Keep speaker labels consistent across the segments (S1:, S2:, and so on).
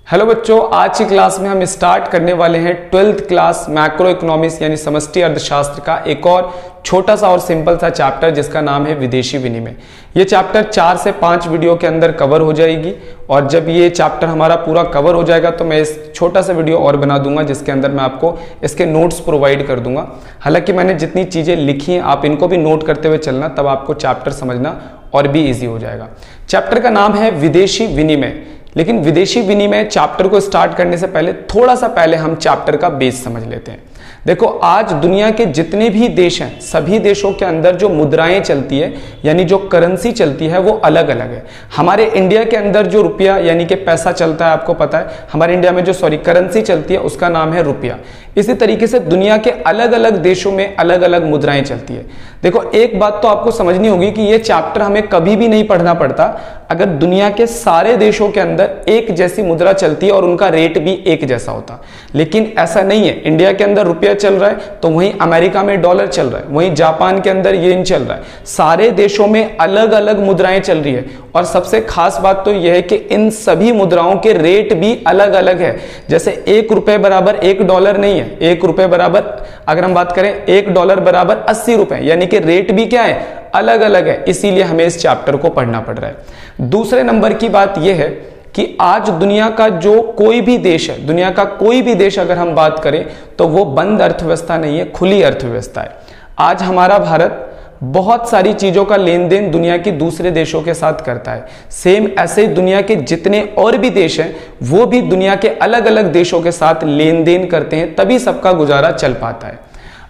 S1: Hello बच्चों, आज की क्लास में हम स्टार्ट करने वाले हैं 12th क्लास मैक्रो इकोनॉमिक्स यानी समष्टि अर्थशास्त्र का एक और छोटा सा और सिंपल सा चैप्टर जिसका नाम है विदेशी विनिमय। ये चैप्टर 4 से 5 वीडियो के अंदर कवर हो जाएगी और जब ये चैप्टर हमारा पूरा कवर हो जाएगा तो मैं इस छोटा सा वीडियो और बना दूंगा जिसके अंदर मैं आपको इसके नोट्स प्रोवाइड कर दूंगा। हालांकि मैंने जितनी चीजें लिखी हैं आप इनको भी नोट करते हुए चलना, तब आपको चैप्टर समझना और भी ईजी हो जाएगा। चैप्टर का नाम है विदेशी विनिमय। लेकिन विदेशी विनिमय चैप्टर को स्टार्ट करने से पहले थोड़ा सा पहले हम चैप्टर का बेस समझ लेते हैं। देखो, आज दुनिया के जितने भी देश हैं सभी देशों के अंदर जो मुद्राएं चलती है यानी जो करेंसी चलती है वो अलग अलग है। हमारे इंडिया के अंदर जो रुपया यानी कि पैसा चलता है, आपको पता है हमारे इंडिया में जो करेंसी चलती है उसका नाम है रुपया। इसी तरीके से दुनिया के अलग अलग देशों में अलग अलग मुद्राएं चलती है। देखो, एक बात तो आपको समझनी होगी कि ये चैप्टर हमें कभी भी नहीं पढ़ना पड़ता अगर दुनिया के सारे देशों के अंदर एक जैसी मुद्रा चलती है और उनका रेट भी एक जैसा होता। लेकिन ऐसा नहीं है। इंडिया के अंदर रुपया चल रहा है तो वहीं अमेरिका में डॉलर चल रहा है, वहीं जापान के अंदर येन चल रहा है। सारे देशों में अलग अलग मुद्राएं चल रही है और सबसे खास बात तो यह है कि इन सभी मुद्राओं के रेट भी अलग अलग है। जैसे 1 रुपए बराबर 1 डॉलर नहीं है। 1 रुपए बराबर, अगर हम बात करें 1 डॉलर बराबर 80 रुपए, यानी कि रेट भी क्या है, अलग अलग है। इसीलिए हमें इस चैप्टर को पढ़ना पड़ रहा है। दूसरे नंबर की बात यह है कि आज दुनिया का जो कोई भी देश है, दुनिया का कोई भी देश अगर हम बात करें तो वो बंद अर्थव्यवस्था नहीं है, खुली अर्थव्यवस्था है। आज हमारा भारत बहुत सारी चीजों का लेन देन दुनिया की दूसरे देशों के साथ करता है। सेम ऐसे ही दुनिया के जितने और भी देश हैं वो भी दुनिया के अलग अलग देशों के साथ लेन देन करते हैं, तभी सबका गुजारा चल पाता है।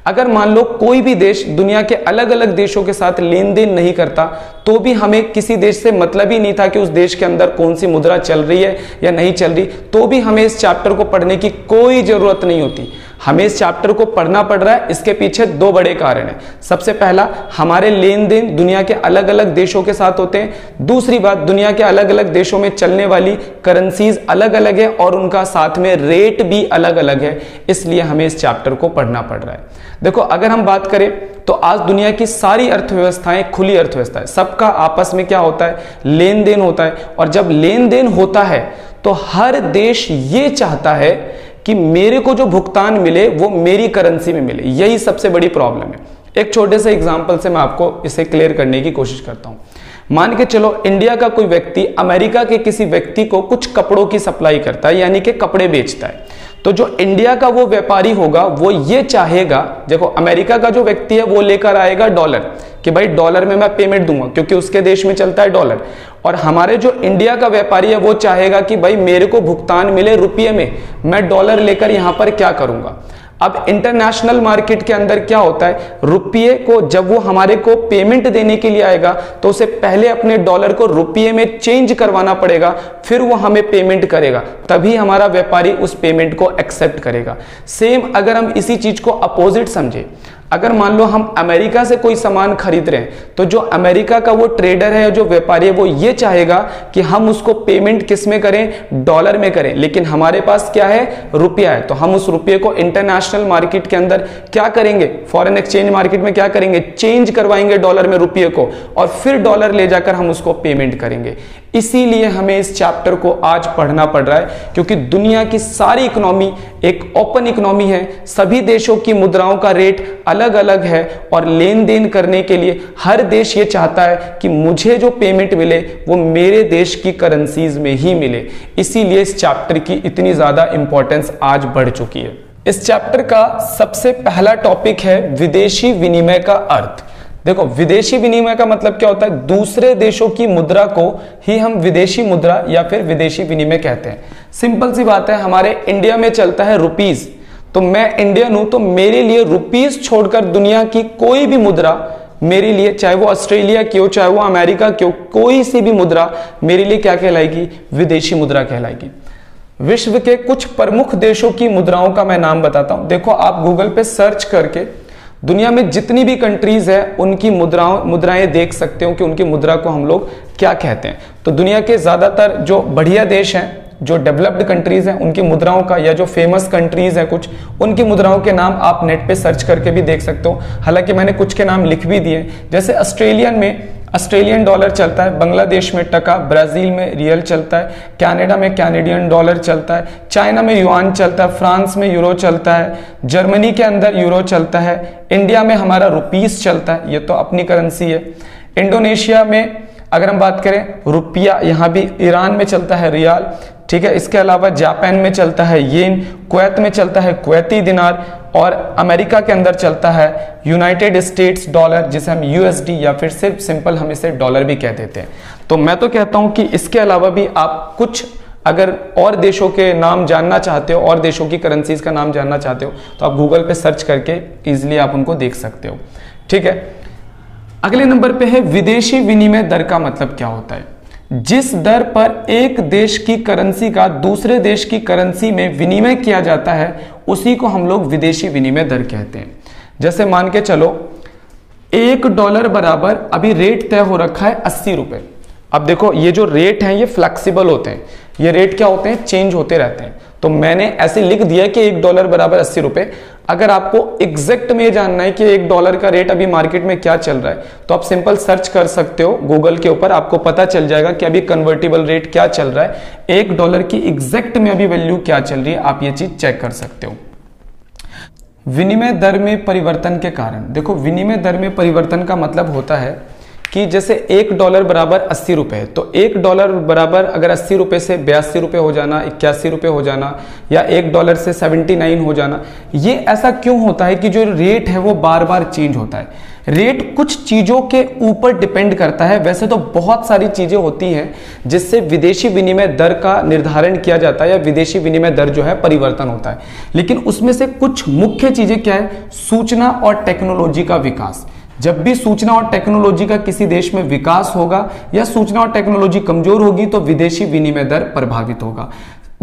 S1: अगर मान लो कोई भी देश दुनिया के अलग अलग देशों के साथ लेन देन नहीं करता तो भी हमें किसी देश से मतलब ही नहीं था कि उस देश के अंदर कौन सी मुद्रा चल रही है या नहीं चल रही, तो भी हमें इस चैप्टर को पढ़ने की कोई जरूरत नहीं होती। हमें इस चैप्टर को पढ़ना पड़ रहा है, इसके पीछे 2 बड़े कारण हैं। सबसे पहला, हमारे लेन देन दुनिया के अलग अलग देशों के साथ होते हैं। दूसरी बात, दुनिया के अलग अलग देशों में चलने वाली करेंसीज अलग अलग है और उनका साथ में रेट भी अलग अलग है। इसलिए हमें इस चैप्टर को पढ़ना पड़ रहा है। देखो, अगर हम बात करें तो आज दुनिया की सारी अर्थव्यवस्थाएं खुली अर्थव्यवस्था है। सबका आपस में क्या होता है, लेन देन होता है। और जब लेन देन होता है तो हर देश ये चाहता है कि मेरे को जो भुगतान मिले वो मेरी करेंसी में मिले। यही सबसे बड़ी प्रॉब्लम है। एक छोटे से एग्जांपल से मैं आपको इसे क्लियर करने की कोशिश करता हूं। मान के चलो इंडिया का कोई व्यक्ति अमेरिका के किसी व्यक्ति को कुछ कपड़ों की सप्लाई करता है, यानी कि कपड़े बेचता है। तो जो इंडिया का वो व्यापारी होगा वो ये चाहेगा, देखो अमेरिका का जो व्यक्ति है वो लेकर आएगा डॉलर कि भाई डॉलर में मैं पेमेंट दूंगा क्योंकि उसके देश में चलता है डॉलर। और हमारे जो इंडिया का व्यापारी है वो चाहेगा कि भाई मेरे को भुगतान मिले रुपये में, मैं डॉलर लेकर यहां पर क्या करूंगा। अब इंटरनेशनल मार्केट के अंदर क्या होता है, रुपये को जब वो हमारे को पेमेंट देने के लिए आएगा तो उसे पहले अपने डॉलर को रुपये में चेंज करवाना पड़ेगा, फिर वो हमें पेमेंट करेगा, तभी हमारा व्यापारी उस पेमेंट को एक्सेप्ट करेगा। सेम अगर हम इसी चीज को अपोजिट समझे, अगर मान लो हम अमेरिका से कोई सामान खरीद रहे हैं तो जो अमेरिका का वो ट्रेडर है, जो व्यापारी है, वो ये चाहेगा कि हम उसको पेमेंट किस में करें, डॉलर में करें। लेकिन हमारे पास क्या है, रुपया है। तो हम उस रुपये को इंटरनेशनल मार्केट के अंदर क्या करेंगे, फॉरेन एक्सचेंज मार्केट में क्या करेंगे, चेंज करवाएंगे डॉलर में रुपये को और फिर डॉलर ले जाकर हम उसको पेमेंट करेंगे। इसीलिए हमें इस चैप्टर को आज पढ़ना पड़ रहा है क्योंकि दुनिया की सारी इकोनॉमी एक ओपन इकोनॉमी है। सभी देशों की मुद्राओं का रेट अलग अलग है और लेन देन करने के लिए हर देश ये चाहता है कि मुझे जो पेमेंट मिले वो मेरे देश की करेंसीज में ही मिले। इसीलिए इस चैप्टर की इतनी ज्यादा इंपॉर्टेंस आज बढ़ चुकी है। इस चैप्टर का सबसे पहला टॉपिक है विदेशी विनिमय का अर्थ। देखो, विदेशी विनिमय का मतलब क्या होता है, दूसरे देशों की मुद्रा को ही हम विदेशी मुद्रा या फिर विदेशी विनिमय कहते हैं। सिंपल सी बात है, हमारे इंडिया में चलता है रुपीज, तो मैं इंडियन हूं तो मेरे लिए रुपीज छोड़कर दुनिया की कोई भी मुद्रा मेरे लिए, चाहे वो ऑस्ट्रेलिया की हो, चाहे वो अमेरिका की हो, कोई सी भी मुद्रा मेरे लिए क्या कहलाएगी, विदेशी मुद्रा कहलाएगी। विश्व के कुछ प्रमुख देशों की मुद्राओं का मैं नाम बताता हूं। देखो, आप गूगल पे सर्च करके दुनिया में जितनी भी कंट्रीज है उनकी मुद्राएं देख सकते हो कि उनकी मुद्रा को हम लोग क्या कहते हैं। तो दुनिया के ज्यादातर जो बढ़िया देश हैं, जो डेवलप्ड कंट्रीज हैं, उनकी मुद्राओं का, या जो फेमस कंट्रीज हैं कुछ, उनकी मुद्राओं के नाम आप नेट पे सर्च करके भी देख सकते हो। हालांकि मैंने कुछ के नाम लिख भी दिए। जैसे ऑस्ट्रेलियन में ऑस्ट्रेलियन डॉलर चलता है, बांग्लादेश में टका, ब्राजील में रियल चलता है, कनाडा में कैनेडियन डॉलर चलता है, चाइना में युआन चलता है, फ्रांस में यूरो चलता है, जर्मनी के अंदर यूरो चलता है, इंडिया में हमारा रुपीस चलता है, ये तो अपनी करेंसी है। इंडोनेशिया में अगर हम बात करें रुपया, यहाँ भी ईरान में चलता है रियाल, ठीक है। इसके अलावा जापान में चलता है येन, कुवैत में चलता है कुवैती दिनार, और अमेरिका के अंदर चलता है यूनाइटेड स्टेट्स डॉलर, जिसे हम यूएसडी या फिर सिर्फ सिंपल हम इसे डॉलर भी कह देते हैं। तो मैं तो कहता हूं कि इसके अलावा भी आप कुछ अगर और देशों के नाम जानना चाहते हो, और देशों की करेंसीज का नाम जानना चाहते हो, तो आप गूगल पे सर्च करके इजिली आप उनको देख सकते हो, ठीक है। अगले नंबर पे है विदेशी विनिमय दर का मतलब क्या होता है। जिस दर पर एक देश की करेंसी का दूसरे देश की करेंसी में विनिमय किया जाता है उसी को हम लोग विदेशी विनिमय दर कहते हैं। जैसे मान के चलो $1 बराबर अभी रेट तय हो रखा है 80 रुपए। अब देखो ये जो रेट हैं ये फ्लेक्सिबल होते हैं, ये रेट क्या होते हैं, चेंज होते रहते हैं। तो मैंने ऐसे लिख दिया कि $1 बराबर 80 रुपए। अगर आपको एग्जैक्ट में जानना है कि $1 का रेट अभी मार्केट में क्या चल रहा है, तो आप सिंपल सर्च कर सकते हो गूगल के ऊपर, आपको पता चल जाएगा कि अभी कन्वर्टेबल रेट क्या चल रहा है, $1 की एग्जैक्ट में अभी वैल्यू क्या चल रही है, आप ये चीज चेक कर सकते हो। विनिमय दर में परिवर्तन के कारण, देखो विनिमय दर में परिवर्तन का मतलब होता है कि जैसे $1 बराबर 80 रुपए, तो $1 बराबर अगर 80 रुपए से 82 रुपए हो जाना, 81 रुपए हो जाना, या $1 से 79 हो जाना, ये ऐसा क्यों होता है कि जो रेट है वो बार बार चेंज होता है। रेट कुछ चीजों के ऊपर डिपेंड करता है। वैसे तो बहुत सारी चीजें होती हैं जिससे विदेशी विनिमय दर का निर्धारण किया जाता है या विदेशी विनिमय दर जो है परिवर्तन होता है, लेकिन उसमें से कुछ मुख्य चीजें क्या है, सूचना और टेक्नोलॉजी का विकास। जब भी सूचना और टेक्नोलॉजी का किसी देश में विकास होगा या सूचना और टेक्नोलॉजी कमजोर होगी तो विदेशी विनिमय दर प्रभावित होगा।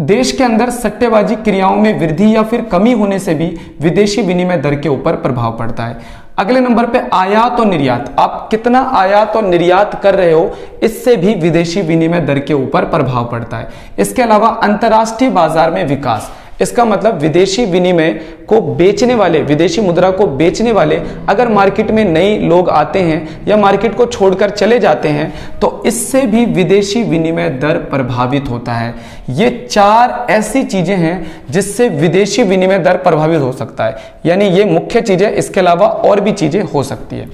S1: देश के अंदर सट्टेबाजी क्रियाओं में वृद्धि या फिर कमी होने से भी विदेशी विनिमय दर के ऊपर प्रभाव पड़ता है। अगले नंबर पे आयात और निर्यात, आप कितना आयात और निर्यात कर रहे हो इससे भी विदेशी विनिमय दर के ऊपर प्रभाव पड़ता है। इसके अलावा अंतर्राष्ट्रीय बाजार में विकास, इसका मतलब विदेशी विनिमय को बेचने वाले, विदेशी मुद्रा को बेचने वाले अगर मार्केट में नए लोग आते हैं या मार्केट को छोड़कर चले जाते हैं तो इससे भी विदेशी विनिमय दर प्रभावित होता है। ये 4 ऐसी चीजें हैं जिससे विदेशी विनिमय दर प्रभावित हो सकता है, यानी ये मुख्य चीजें, इसके अलावा और भी चीजें हो सकती है।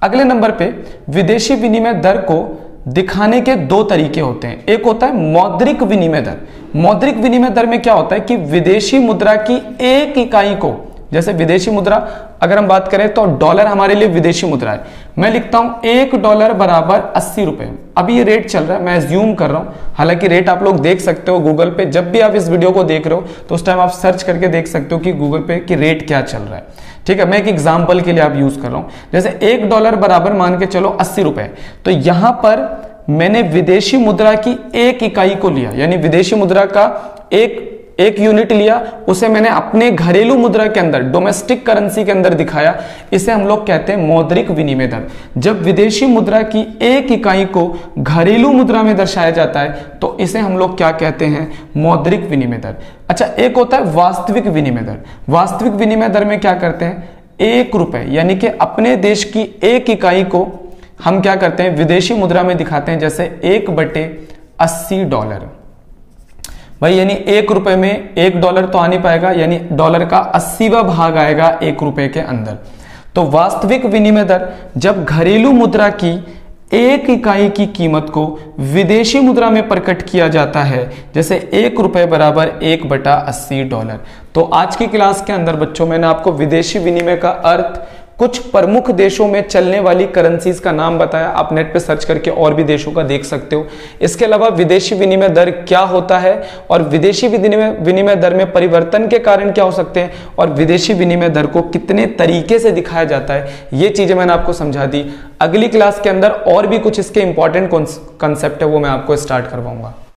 S1: अगले नंबर पे विदेशी विनिमय दर को दिखाने के 2 तरीके होते हैं। एक होता है मौद्रिक विनिमय दर। मौद्रिक विनिमय दर में क्या होता है कि विदेशी मुद्रा की एक इकाई को, जैसे विदेशी मुद्रा अगर हम बात करें तो डॉलर हमारे लिए विदेशी मुद्रा है। मैं लिखता हूं $1 बराबर 80 रुपए। अभी ये रेट चल रहा है, मैं एज्यूम कर रहा हूं, हालांकि रेट आप लोग देख सकते हो गूगल पे। जब भी आप इस वीडियो को देख रहे हो तो उस टाइम आप सर्च करके देख सकते हो कि गूगल पे कि रेट क्या चल रहा है, ठीक है। मैं एक एग्जाम्पल के लिए आप यूज कर रहा हूं, जैसे $1 बराबर मान के चलो 80 रुपए। तो यहां पर मैंने विदेशी मुद्रा की एक इकाई को लिया, यानी विदेशी मुद्रा का एक यूनिट लिया, उसे मैंने अपने घरेलू मुद्रा के अंदर, डोमेस्टिक करेंसी के अंदर दिखाया। इसे हम लोग कहते हैं मौद्रिक विनिमय दर। जब विदेशी मुद्रा की एक इकाई को घरेलू मुद्रा में दर्शाया जाता है तो इसे हम लोग क्या कहते हैं, मौद्रिक विनिमय दर। अच्छा, एक होता है वास्तविक विनिमय दर। वास्तविक विनिमय दर में क्या करते हैं, ₹1, यानी कि अपने देश की एक इकाई को हम क्या करते हैं, विदेशी मुद्रा में दिखाते हैं, जैसे $1/80। भाई यानी ₹1 में $1 तो आ नहीं पाएगा, यानी डॉलर का 80वां भाग आएगा ₹1 के अंदर। तो वास्तविक विनिमय दर जब घरेलू मुद्रा की एक इकाई की कीमत को विदेशी मुद्रा में प्रकट किया जाता है, जैसे ₹1 बराबर $1/80। तो आज की क्लास के अंदर बच्चों मैंने आपको विदेशी विनिमय का अर्थ, कुछ प्रमुख देशों में चलने वाली करेंसीज का नाम बताया। आप नेट पे सर्च करके और भी देशों का देख सकते हो। इसके अलावा विदेशी विनिमय दर क्या होता है और विदेशी विनिमय दर में परिवर्तन के कारण क्या हो सकते हैं और विदेशी विनिमय दर को कितने तरीके से दिखाया जाता है, ये चीजें मैंने आपको समझा दी। अगली क्लास के अंदर और भी कुछ इसके इंपॉर्टेंट कॉन्सेप्ट है वो मैं आपको स्टार्ट करवाऊंगा।